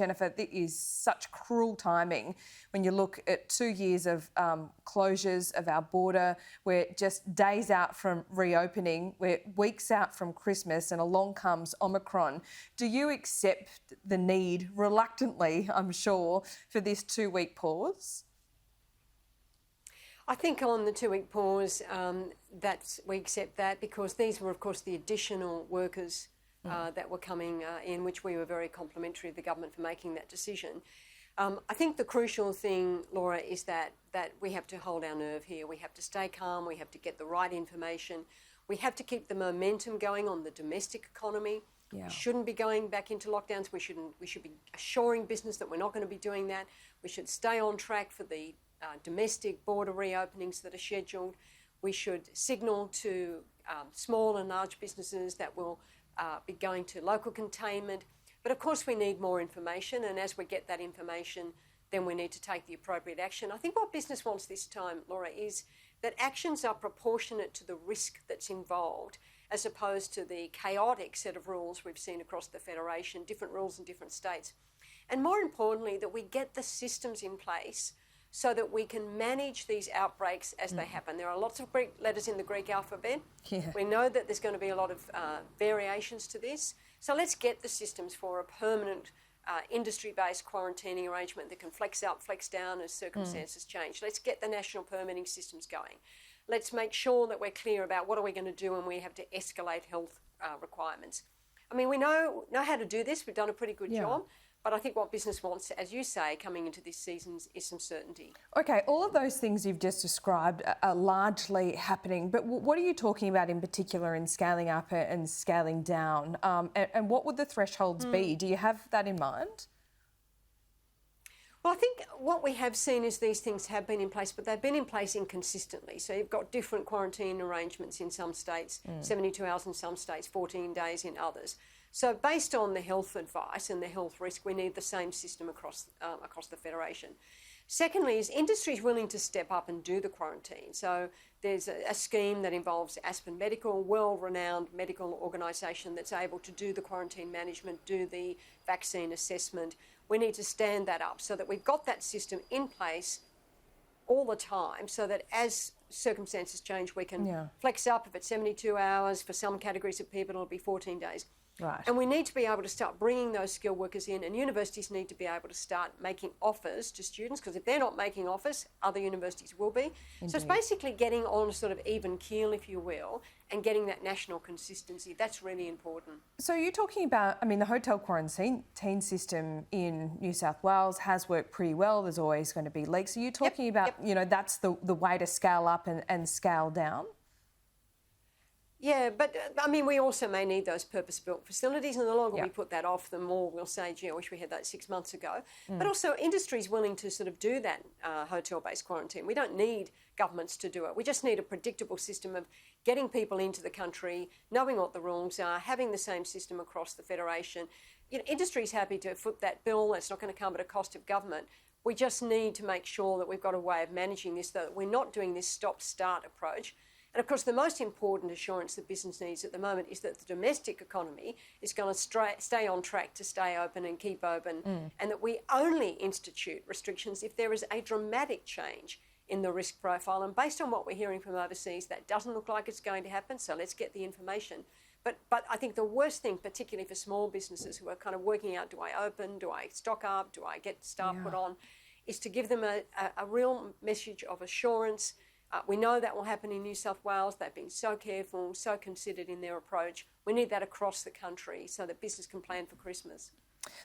Jennifer, this is such cruel timing when you look at 2 years of closures of our border. We're just days out from reopening. We're weeks out from Christmas and along comes Omicron. Do you accept the need, reluctantly, I'm sure, for this 2-week pause? I think on the 2-week pause, we accept that because these were, of course, the additional workers that were coming in, which we were very complimentary of the government for making that decision. I think the crucial thing, Laura, is that we have to hold our nerve here. We have to stay calm. We have to get the right information. We have to keep the momentum going on the domestic economy. Yeah. We shouldn't be going back into lockdowns. We should be assuring business that we're not going to be doing that. We should stay on track for the domestic border reopenings that are scheduled. We should signal to small and large businesses that will be going to local containment. But of course we need more information, and as we get that information, then we need to take the appropriate action. I think what business wants this time, Laura, is that actions are proportionate to the risk that's involved, as opposed to the chaotic set of rules we've seen across the Federation, different rules in different states. And more importantly, that we get the systems in place so that we can manage these outbreaks as they happen. There are lots of Greek letters in the Greek alphabet. Yeah. We know that there's going to be a lot of variations to this. So let's get the systems for a permanent industry-based quarantining arrangement that can flex up, flex down as circumstances change. Let's get the national permitting systems going. Let's make sure that we're clear about what are we going to do when we have to escalate health requirements. I mean, we know how to do this. We've done a pretty good job. But I think what business wants, as you say, coming into this season is some certainty. OK, all of those things you've just described are largely happening, but what are you talking about in particular in scaling up and scaling down? And what would the thresholds be? Do you have that in mind? Well, I think what we have seen is these things have been in place, but they've been in place inconsistently. So you've got different quarantine arrangements in some states, 72 hours in some states, 14 days in others. So based on the health advice and the health risk, we need the same system across the Federation. Secondly, is industries willing to step up and do the quarantine? So there's a scheme that involves Aspen Medical, world-renowned medical organisation that's able to do the quarantine management, do the vaccine assessment. We need to stand that up so that we've got that system in place all the time so that as circumstances change, we can flex up. If it's 72 hours, for some categories of people, it'll be 14 days. Right. And we need to be able to start bringing those skilled workers in, and universities need to be able to start making offers to students, because if they're not making offers, other universities will be. Indeed. So it's basically getting on a sort of even keel, if you will, and getting that national consistency. That's really important. So you're talking about, I mean, the hotel quarantine system in New South Wales has worked pretty well. There's always going to be leaks. So you're talking about, you know, that's the way to scale up and scale down? Yeah, but I mean, we also may need those purpose-built facilities, and the longer we put that off, the more we'll say, gee, I wish we had that 6 months ago. But also industry's willing to sort of do that hotel-based quarantine. We don't need governments to do it. We just need a predictable system of getting people into the country, knowing what the rules are, having the same system across the Federation. You know, industry's happy to foot that bill. It's not going to come at a cost of government. We just need to make sure that we've got a way of managing this, so that we're not doing this stop-start approach. And of course, the most important assurance that business needs at the moment is that the domestic economy is going to stay on track to stay open and keep open, and that we only institute restrictions if there is a dramatic change in the risk profile. And based on what we're hearing from overseas, that doesn't look like it's going to happen, so let's get the information. But I think the worst thing, particularly for small businesses who are kind of working out, do I open, do I stock up, do I get staff put on, is to give them a real message of assurance. We know that will happen in New South Wales. They've been so careful, so considered in their approach. We need that across the country so that business can plan for Christmas.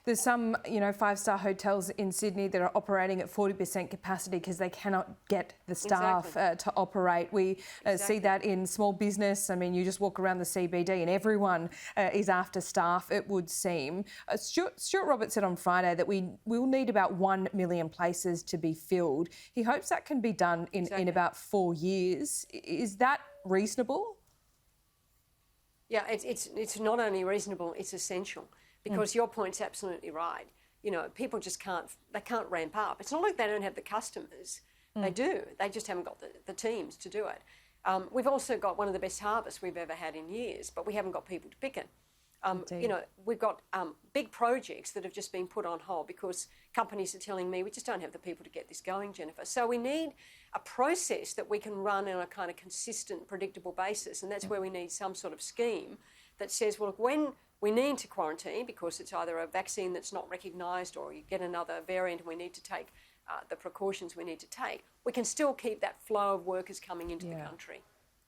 There's some, you know, 5-star hotels in Sydney that are operating at 40% capacity because they cannot get the staff to operate. We see that in small business. I mean, you just walk around the CBD and everyone is after staff, it would seem. Stuart Roberts said on Friday that we will need about 1 million places to be filled. He hopes that can be done in about 4 years. Is that reasonable? Yeah, it's not only reasonable, it's essential. Because your point's absolutely right. You know, people just can't ramp up. It's not like they don't have the customers. They do. They just haven't got the teams to do it. We've also got one of the best harvests we've ever had in years, but we haven't got people to pick it. You know, we've got big projects that have just been put on hold because companies are telling me we just don't have the people to get this going, Jennifer. So we need a process that we can run on a kind of consistent, predictable basis, and that's where we need some sort of scheme that says, well, look, when we need to quarantine because it's either a vaccine that's not recognised or you get another variant and we need to take the precautions we need to take, we can still keep that flow of workers coming into the country.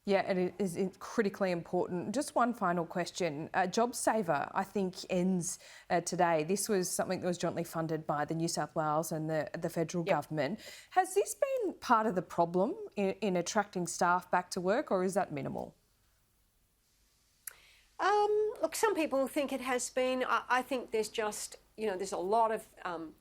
Yeah, and it is critically important. Just one final question. JobSaver, I think, ends today. This was something that was jointly funded by the New South Wales and the federal government. Has this been part of the problem in attracting staff back to work, or is that minimal? Look, some people think it has been. I think there's just, there's a lot of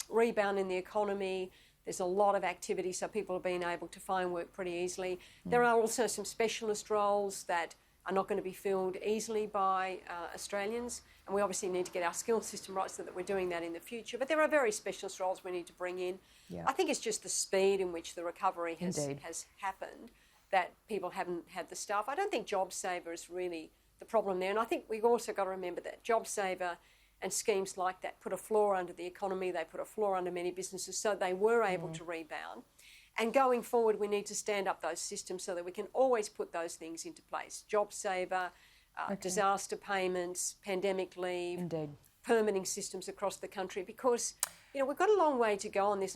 rebound in the economy. There's a lot of activity, so people have been able to find work pretty easily. There are also some specialist roles that are not going to be filled easily by Australians, and we obviously need to get our skills system right so that we're doing that in the future. But there are very specialist roles we need to bring in. Yeah. I think it's just the speed in which the recovery has happened that people haven't had the staff. I don't think JobSaver is really the problem there, and I think we've also got to remember that JobSaver and schemes like that put a floor under the economy, they put a floor under many businesses, so they were able to rebound. And going forward, we need to stand up those systems so that we can always put those things into place. JobSaver, disaster payments, pandemic leave, permitting systems across the country, because we've got a long way to go on this.